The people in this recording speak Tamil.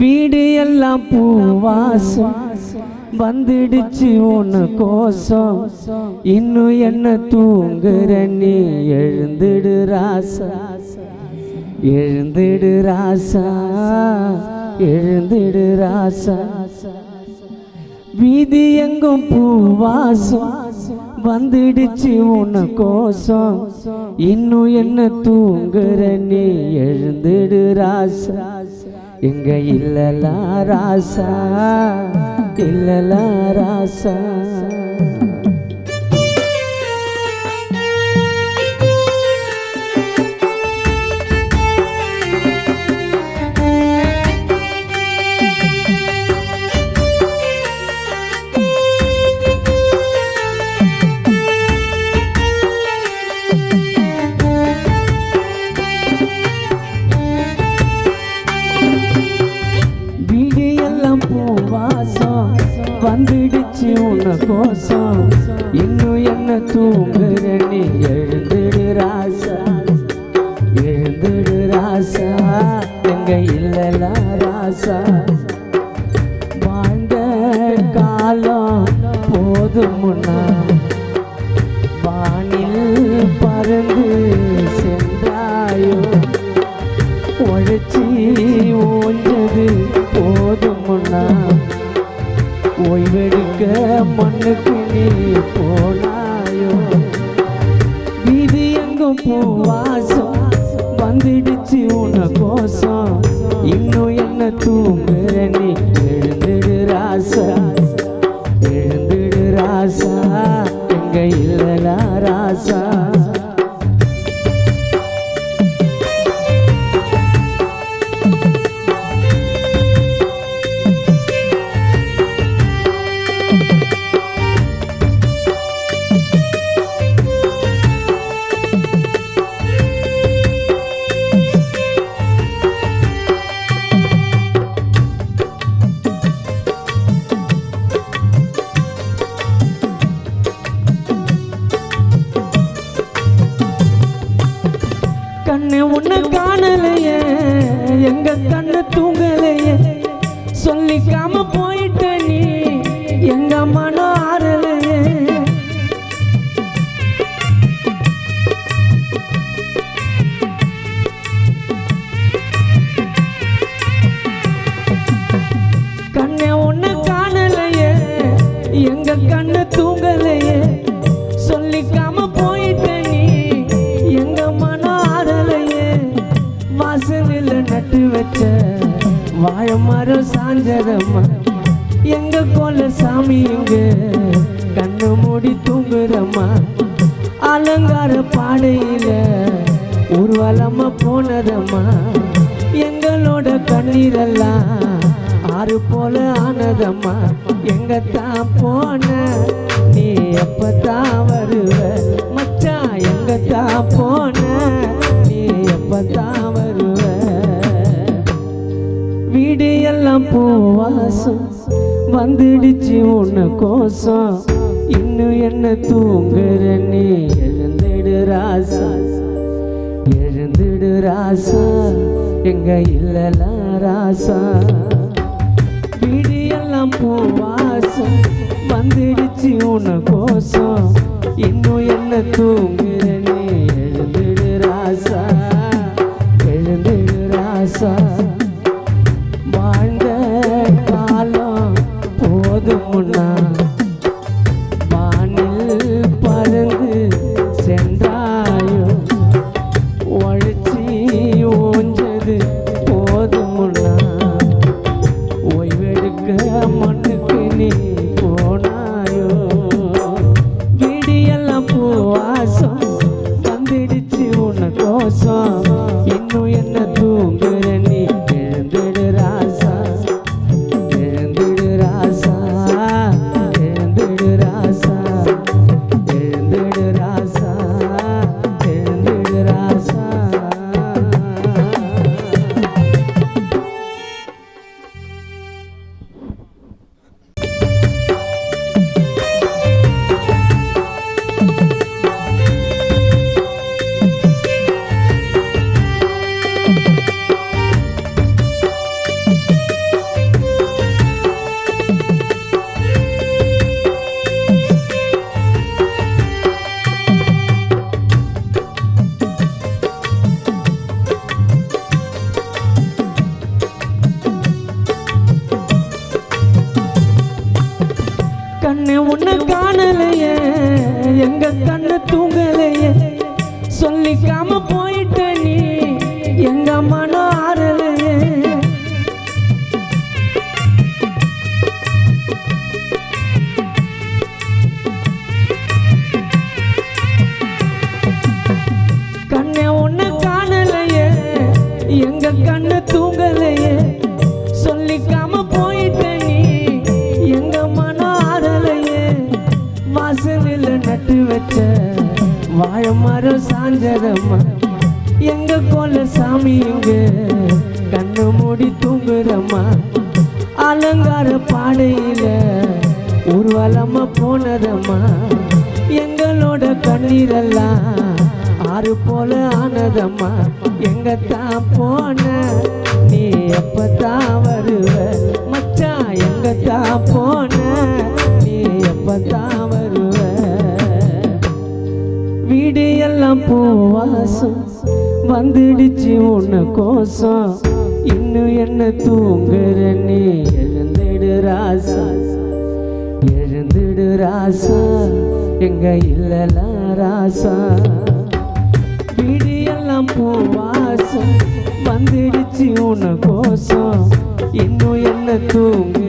வீடு எல்லாம் பூவாசம் வந்துடுச்சு உன்ன கோசம் இன்னும் என்ன தூங்குற நீ எழுந்துடு ராசா எழுந்துடு ராசா எழுந்துடு ராசா வீதி எங்கும் பூவாசம் வந்துடுச்சு உன்ன கோசம் இன்னும் என்ன தூங்குற நீ எழுந்துடு ராசா எங்க இல்லலா ராசா இல்லலா ராசா வந்துடுச்சு உன்ன கோசம் இன்னும் என்ன தூங்குற நீ எழுந்துடு ராசா எழுந்துடு ராசா எங்க இல்லலா ராசா வாழ்ந்த காலம் போதும் முன்னா வானில் பறந்து சென்றாயோ உழைச்சி ஓஞ்சது போதும் முன்னா ஓய்வெடுக்க மண்ணுக்கு நீ போனாயோ வீதி எங்கும் பூவாசம் வந்துடுச்சு உன்ன கோசம் இன்னும் என்ன தூங்குற நீ எழுந்துடு ராசா எழுந்துடு ராசா எங்க இல்லலா ராசா கண்ணு உன்னை காணலையே எங்க கண்ணு தூங்கலையே சொல்லிக்காம போயிட்ட நீ எங்க மனம் ஆறலையே கண்ணு உன்னை காணலையே எங்க கண்ணு தூங்கலையே சொல்லிக்காம போயிட்ட நீ எங்க மனம் வாசலில் நட்டு வச்ச வாழை மரம் சாஞ்சதம்மா எங்க கோல சாமி இங்க கண்ணு மூடி தூங்குறம்மா அலங்கார பாடையில ஊர்வலமா போனதம்மா எங்களோட கண்ணீரெல்லாம் ஆறு போல ஆனதம்மா எங்கத்தான் போன நீ எப்பத்தான் வருவ மச்சான் எங்கத்தான் போன எப்பத்தான் வருவ வீடு எல்லாம் பூவாசம் வந்துடுச்சு உன்ன கோசம் இன்னும் என்ன தூங்குற நீ எழுந்துடு ராசா எழுந்துடு ராசா எங்க இல்லலா ராசா வீடு எல்லாம் பூவாசம் வந்துடுச்சு உன்ன கோசம் இன்னும் என்ன தூங்குற நீ எழுந்துடு ராசா எழுந்துடு ராசா வாழ்ந்த காலம் போதும் முன்னா வானில் பறந்து சென்றாயோ உழைச்சி ஓஞ்சது போதும் முன்னா ஓய்வெடுக்க மண்ணுக்கு நீ போனாயோ வீடியெல்லாம் பூவாசம் கண்ணு உன்னை காணலையே எங்க கண்ணு தூங்கலையே சொல்லிக்காம போயிட்ட நீ எங்க மனம் ஆறலையே கண்ணே உன்னை காணலையே எங்க கண்ணு தூங்கலையே சொல்லிக்காம போயிட்ட நீ எங்க மனம் ஆறலையே வாசலில் நட்டு வச்ச வாழை மரம் சாஞ்சதம்மா எங்க கோல சாமி இங்க கண்ணு மூடி தூங்குறம்மா அலங்கார பாடையில ஊர்வலமா போனதம்மா எங்களோட கண்ணீரெல்லாம் ஆறு போல ஆனதம்மா எங்கத்தான் போன நீ எப்பத்தான் வருவ மச்சான் எங்கத்தான் போன நீ எப்பத்தான் வருவ வீடு எல்லாம் பூவாசம் வந்துடுச்சு உன்ன கோசம் இன்னும் என்ன தூங்குற நீ எழுந்திடு ராசா எழுந்திடு ராசா எங்க இல்லலாம் ராசா வீடு எல்லாம் பூவாசம் வந்துடுச்சு உன்ன கோசம் இன்னும் என்ன தூங்கு